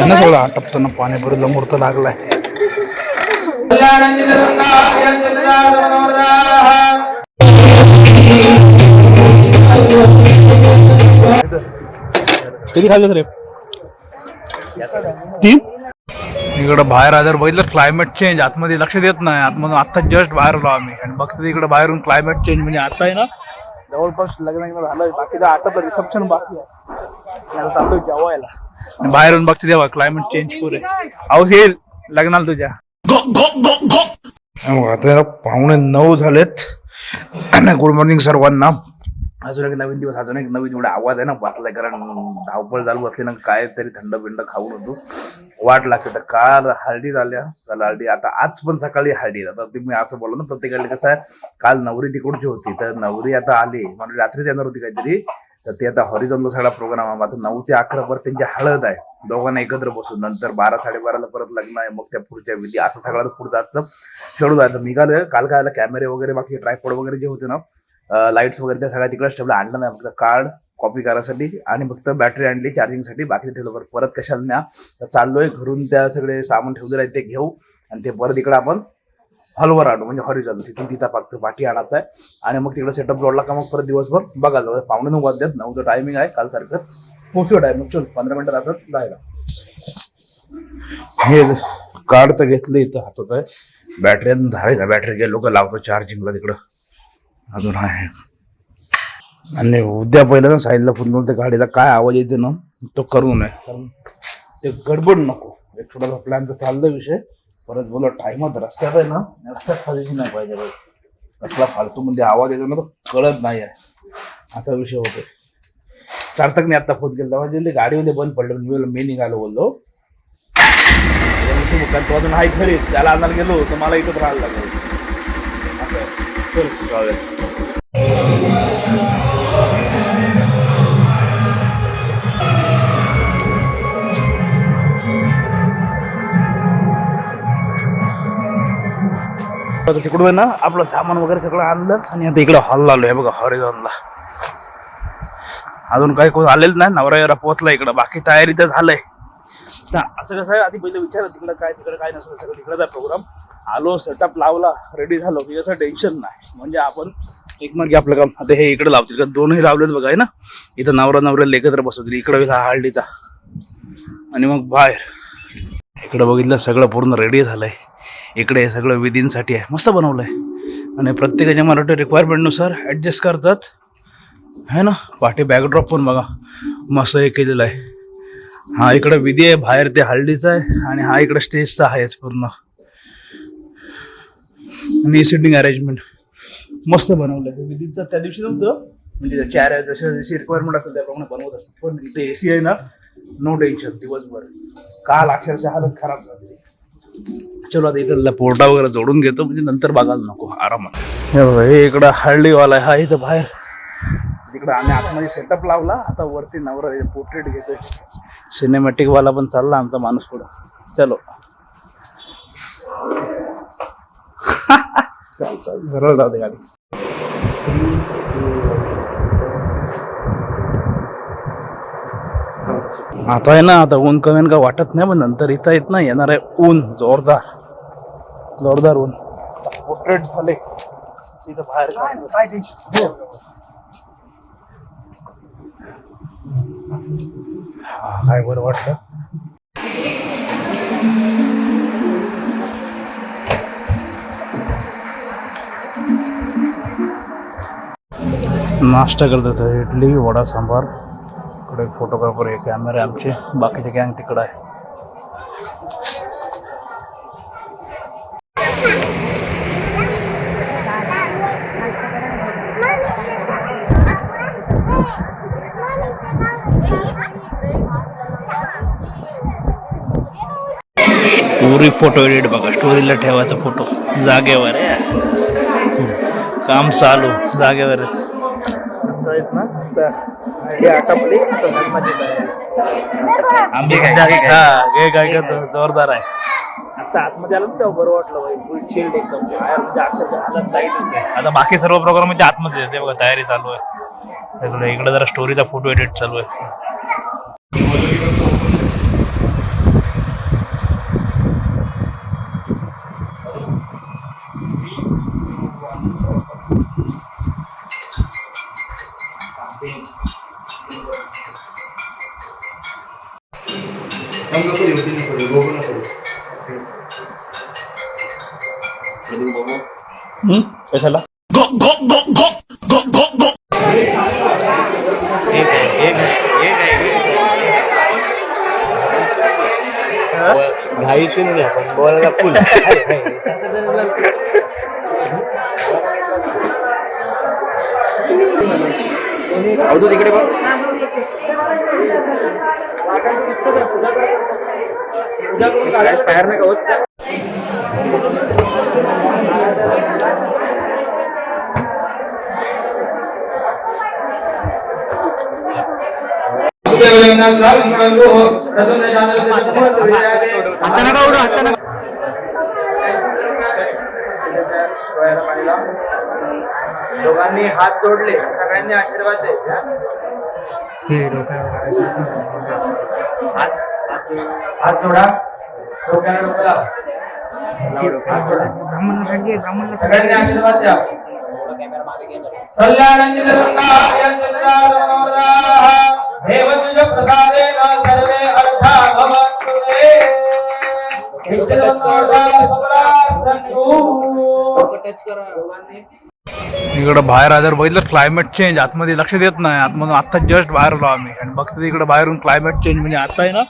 सगळं आटपताना पाण्याबरोबर मुहूर्त लागलाय. किती खाल्लं रे? 3. इकडं बाहेर आल्यावर बघितलं क्लायमेट चेंज. आतमध्ये लक्ष देत नाही. आतमधून आता जस्ट बाहेर आलो आम्ही आणि बघतो इकडे बाहेरून क्लायमेट चेंज. म्हणजे आता आहे ना जवळपास लग्न झालं. बाकीचं आता तर रिसेप्शन बाकी आहे. चालू जेवायला आणि बाहेरून बघते तेव्हा क्लायमेट चेंज पुरे. आऊस येईल लग्नाला तुझ्या. आता 8:45 झालेत. गुड मॉर्निंग सर्वांना. अजून एक नवीन दिवस, अजून एक नवीन एवढा आवाज आहे ना वाचलाय. कारण धावपळ चालू बसली ना, काय तरी थंड बिंड खाऊन होतो, वाट लागते. तर काल हळदी झाल्या, काल हळदी. आता आज पण सकाळी हळदी. आता तुम्ही असं बोला ना, प्रत्येकाला कसं आहे, काल नवरी तिकडची होती तर नवरी आता आली म्हणजे रात्रीच येणार होती काहीतरी. तर ते आता हॉरिझॉनला सगळा प्रोग्राम. आता 9 ते 11 पर्यंत त्यांची हळद आहे, दोघांना एकत्र बसून. नंतर 12-12:30 परत लग्न आहे. मग त्या पुढच्या विधी असं सगळं पुढचं आजचं शेड्यूल आहे. तर निघालं काल. काय कॅमेरे वगैरे बाकी ट्रायपॉड वगैरे जे होते ना, लाईट्स वगैरे त्या सगळ्या तिकडेच ठेवलं. आणलं नाही फक्त कार्ड कॉपी करायसाठी आणि फक्त बॅटरी आणली चार्जिंगसाठी. बाकी ठेवलं परत कशाला न्या. तर चाललोय घरून त्या सगळे सामान ठेवलेलं आहे ते घेऊ आणि ते परत इकडे आपण हॉलवर आणू. म्हणजे हॉरिझॉन तिथून तिथं फक्त पाठी आणायचं आहे आणि मग तिकडे सेटअप जोडला का मग परत दिवसभर बघायला. 9:45 वाजल्यात. 9चं टायमिंग आहे. काल सारखं पोहोचू टायमिंग. चल 15 मिनिटं राहतात जायला. हे कार्डचं घेतलं इथं हातात आहे. बॅटरी झाली ना, बॅटरी गेलो का लावतो चार्जिंगला तिकडं अजून आहे. आणि उद्या पहिलं ना साईडला फोन त्या गाडीला काय आवाज येते ना तो करू नये, कारण ते गडबड नको. एक छोटासा प्लॅनचा चालला विषय. परत बोला टायमात रस्त्यात आहे ना, रस्त्यात फालतू नाही पाहिजे. कसला फालतू मध्ये आवाज येतो ना तो कळत नाही आहे, असा विषय होतो. सार्थकने आता फोन केला म्हणजे गाडीमध्ये बंद पडलं. मी निघालो बोललो तो अजून आहे खरी. त्याला आणायला गेलो तर मला इथंच राहायला लागलं. तिकडून ना आपलं सामान वगैरे सगळं आणलं आणि आता इकडं हॉल आलोय बघा हॉरिझॉनला. अजून काही कोण आलेलं नाही. नवरा पोहोचला इकडं. बाकी तयारी तर झालंय. असं कसं आहे, आधी पहिलं विचारलं तिकडं काय तिकडे काय नसलं, सगळं तिकडचा प्रोग्राम. आलो सेटअप लावला, रेडी झालो की असं टेन्शन नाही. म्हणजे आपण एक मार्गी आपलं काम. आता हे इकडे लावतील का, दोनही लावलेत बघा आहे ना. इथं नवरा नवऱ्याला एकत्र बसवतील. इकडे हळदीचा आणि मग बाहेर इकडे बघितलं सगळं पूर्ण रेडी झालंय. इकडे हे सगळं विधींसाठी आहे. मस्त बनवलंय आणि प्रत्येकाच्या मराठी रिक्वायरमेंटनुसार ॲडजस्ट करतात है ना. पाठी बॅकड्रॉप पण बघा मस्त हे केलेलं आहे. हा इकडं विधी आहे, बाहेर ते हळदीचा आहे आणि हा इकडं स्टेजचा आहे पूर्ण. आणि सिटिंग अरेंजमेंट मस्त बनवलंय. विधीचं त्या दिवशी नव्हतं, म्हणजे चेहऱ्या जशी रिक्वायरमेंट असेल त्याप्रमाणे बनवत असतात. पण इथे एसी आहे ना, नो टेन्शन दिवसभर. काल अक्षरशः हालत खराब झाली. चलो आता इथं पोर्टा वगैरे जोडून घेतो, म्हणजे नंतर बघायला नको आरामात. हे इकडं हळदीवाला आहे. हा इथं बाहेर तिकडं आम्ही आतमध्ये सेटअप लावला. आता वरती नवरा पोर्ट्रेट घेतोय. सिनेमॅटिक वाला पण चालला आमचा माणूस पुढं. चलो सरळ जाऊ दे गाडी. आता आहे ना, आता ऊन कमी का वाटत नाही, पण नंतर इथं येत ना येणार आहे ऊन. जोरदार ऊन. पोर्ट्रेट झाले इथं बाहेर. काय बरं वाटलं. नाश्ता करतात. इडली वडा सांबार. इकडे फोटोग्राफर आहे, कॅमेरे आमचे, बाकीचे गँग तिकडं आहे. पुरी फोटो एडिट बघा. स्टोरीला ठेवायचा फोटो जागेवर आहे. काम चालू जागेवरच ना. जोरदार आहे. आता आतमध्ये आलं तेव्हा बरं वाटलं भाई. फुल चिल्ड एकदम. म्हणजे अक्षरशः हालत टाईट होते. आता बाकी सर्व प्रोग्राम म्हणजे आतमध्ये येते बघा. तयारी चालू आहे. इकडे जरा स्टोरीचा फोटो एडिट चालू आहे. कशाला घाई शून्य पण बोलायला फुल अवधू तिकडे बघ बाहेर नाही का होत दोघांनी हात जोडले सगळ्यांनी आशीर्वाद द्यायचे हात जोडा सगळ्यांनी आशीर्वाद द्या सल्लानंदी देवद्विज प्रसादेन सर्वे अर्था भवन्तु इकडं बाहेर आल्यावर बघितलं क्लायमेट चेंज आतमध्ये लक्ष देत नाही आतमधून आता जस्ट बाहेर आलो आम्ही आणि बघतो इकडे बाहेरून क्लायमेट चेंज म्हणजे आता आहे ना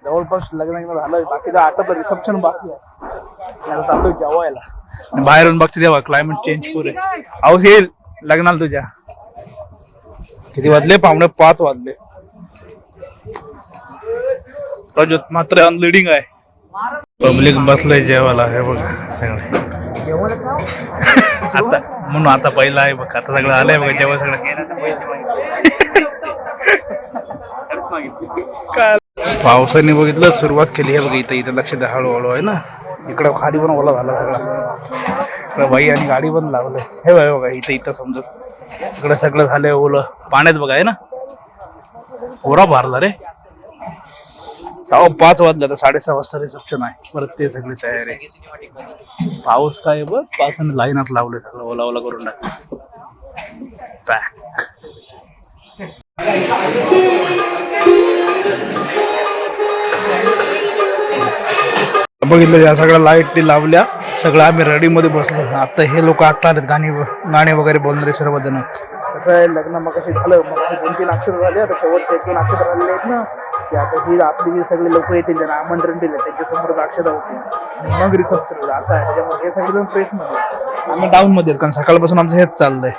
जवळपास लग्न झालं बाकी आता तर रिसेप्शन बाकी आहे चालू जेवायला आणि बाहेरून बघते तेव्हा क्लायमेट चेंज पुरे आऊस येईल लग्नाला तुझ्या किती वाजले 5:45 वाजले रजत मात्र अनलिडिंग आहे पब्लिक बसलंय जेवायला हे बघा सगळे आता म्हणून आता पहिला आहे बघ आता सगळं आलंय बघ जेव्हा सगळं पावसाने बघितलं सुरुवात केली आहे बघ इथं लक्ष द्या हळूहळू आहे ना इकडं खाली पण ओला झाला सगळा बाई आणि गाडी पण लावलंय हे बघा बघा इथं समजत इकडं सगळं झालंय ओलं पाण्यात बघा आहे ना ओरा भरला रे 5:15 वाजले आता 6:30 वाजता रिसेप्शन आहे परत ते सगळी तयारी पाऊस काय बघ पावसाने लाईनात लावले सगळं ओला ओला करून टाक बघितलं या सगळ्या लाईट लावल्या सगळं आम्ही रेडी मध्ये बसलो आता हे लोक आता आलेत गाणे वगैरे बोलणारे सर्वजण कसं आहे लग्न मग कशी झालं मग 2-3 अक्षर झाले आता शेवटचे 1-2 अक्षर राहिले आहेत ना ते आता ही आपली जी सगळे लोक येतील ज्यांना आमंत्रण दिले त्यांच्या समोर अक्षता होती मग रिसेप्शन असं आहे त्याच्यामुळे हे सगळे फ्रेश मध्ये आम्ही डाऊन मध्ये कारण सकाळपासून आमचं हेच चाललंय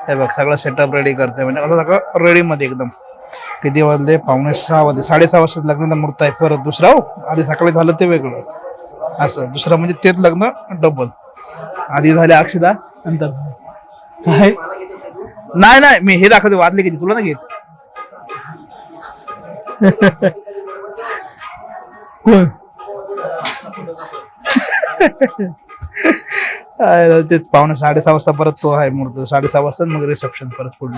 हे बघ सगळं सेटअप रेडी करतोय म्हणजे असं सगळं रेडी मध्ये एकदम किती वाजले 5:45 वाजले 6:30 वाजता लग्नाचा मुहूर्त आहे परत दुसरा आधी सकाळी झालं ते वेगळं असं दुसरं म्हणजे तेच लग्न डबल आधी झाले अक्षता नंतर काय नाही मी हे दाखवते वाजले किती तुला ना घेत तेच 5:30 वाजता परत तो आहे मुहूर्त 6:30 वाजता मग रिसेप्शन परत पुढे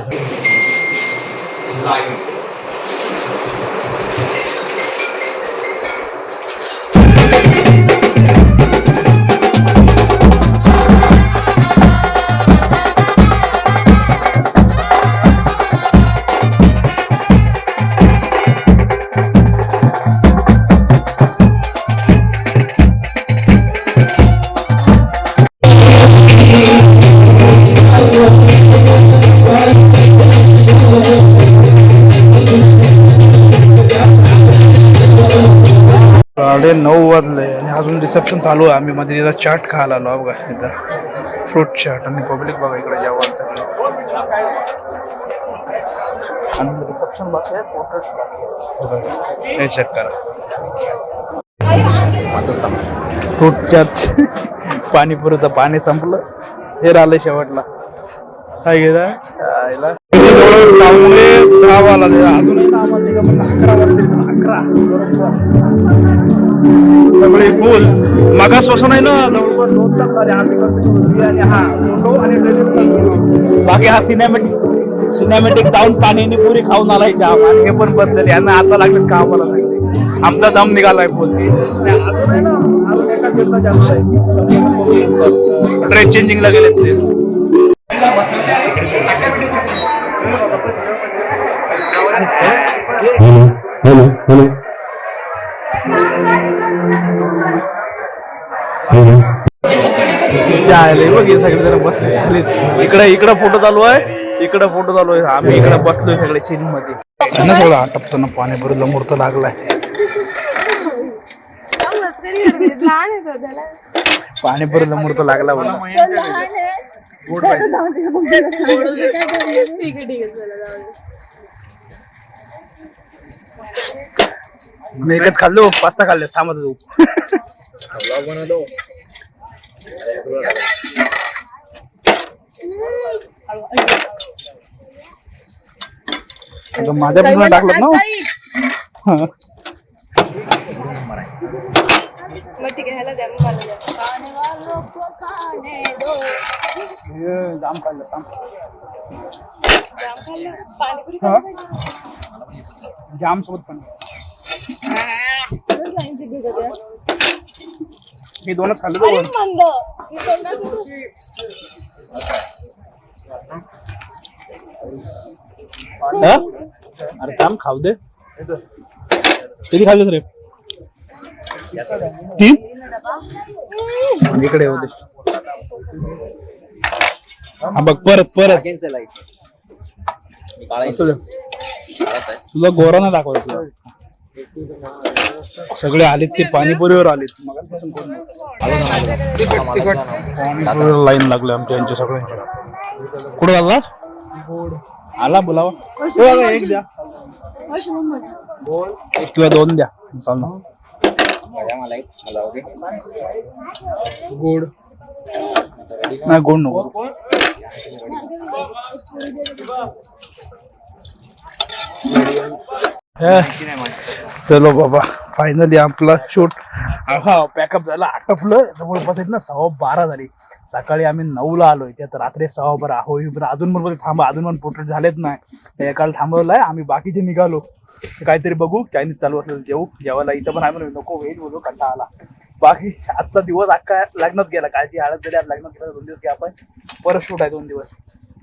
साडे 9 वाजले आणि अजून रिसेप्शन चालू आहे आम्ही मध्ये तिथं चाट खायला आलो बघा तिथं फ्रूट चाट आणि पब्लिक बघा इकडे जेवण सगळं आणि रिसेप्शन बाकी आहे पोर्ट्रेट्स बाकी आहे हे चेक करा फ्रूट चाट पाणीपुरीचं पाणी संपलं हे राहिलं शेवटला काय घेता अजूनही आम्हाला का पण 11 वाजता 11 सगळे फुल मागासपासून आहे ना जवळपास 2 तास झाले आम्ही आणि हा फोटो आणि बाकी हा सिनेमॅटिक जाऊन पाणीने पुरी खाऊन आलाय जाम आणि हे पण बसलेले यांना आता लागले कामाला लागले आमचा दम निघालाय फुल अजून आहे ना अजून एका दीड तास जास्त आहे ड्रेस चेंजिंगला गेले ते बघ हे सगळे जरा बसले झाले. इकडे फोटो चालू आहे, इकडे फोटो चालू आहे. आम्ही इकडे बसलोय सगळे चिल मध्ये. सगळं आटपताना पाणीपुरीला मुहूर्त लागलाय. पाणीपुरीला मुहूर्त लागला मला. मी एकच खाल्लो, पास्ता खाल्ले थांबत तू. माझ्या पण टाकलं ना. जाम खाल्लं जाम सोबत पण मी दोनच खाल्लं. अरे काम खाऊ दे. किती खाल्ले रे? 3 इकडे होते. हा बघ परत तुला गोरा ना दाखवायचं. सगळे आलेत ते पाणीपुरीवर आलेत. पाणीपुरीवर लाईन लागली आमच्या यांच्या सगळ्यांच्या. कुठे आला आला बोलावा. एक द्या, 1 किंवा 2 द्या. चाल ना. गोड नाही, गोड नको. चलो बाबा, फायनली आपला शूट पॅकअप झाला, आटपलं. जवळपास ना 12:15 झाली. सकाळी आम्ही 9ला आलोय, त्यात रात्री 12:15 होई. अजून बरोबर थांबा, अजून पण पोर्ट्रेट झालेत नाही. एकाला थांबवलाय. आम्ही बाकीचे निघालो. काहीतरी बघू, चायनीज चालू असलं जेवू. जेवायला इथं पण आम्ही नको वेट बोलू, कंटाळा आला. बाकी आजचा दिवस अख्खा लग्नात गेला. काळजी हळद झाली, आज लग्नात गेला. 2 दिवस घ्या आपण, परत शूट आहे 2 दिवस.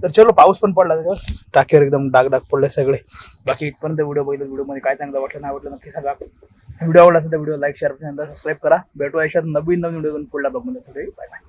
तर चलो, पाऊस पण पडला त्याच्यावर, टाकीवर एकदम डाग पडले सगळे. बाकी इथपर्यंत व्हिडिओ बघितलं. व्हिडिओमध्ये काय चांगलं वाटलं नाही वाटलं नक्की सांगा. व्हिडिओ आवडला असेल तर व्हिडिओ लाईक शेअर करा. सबस्क्राईब करा. भेटू अशा नवीन व्हिडिओ पुढल्या ब्लॉगमध्ये. सगळे बाय बाय.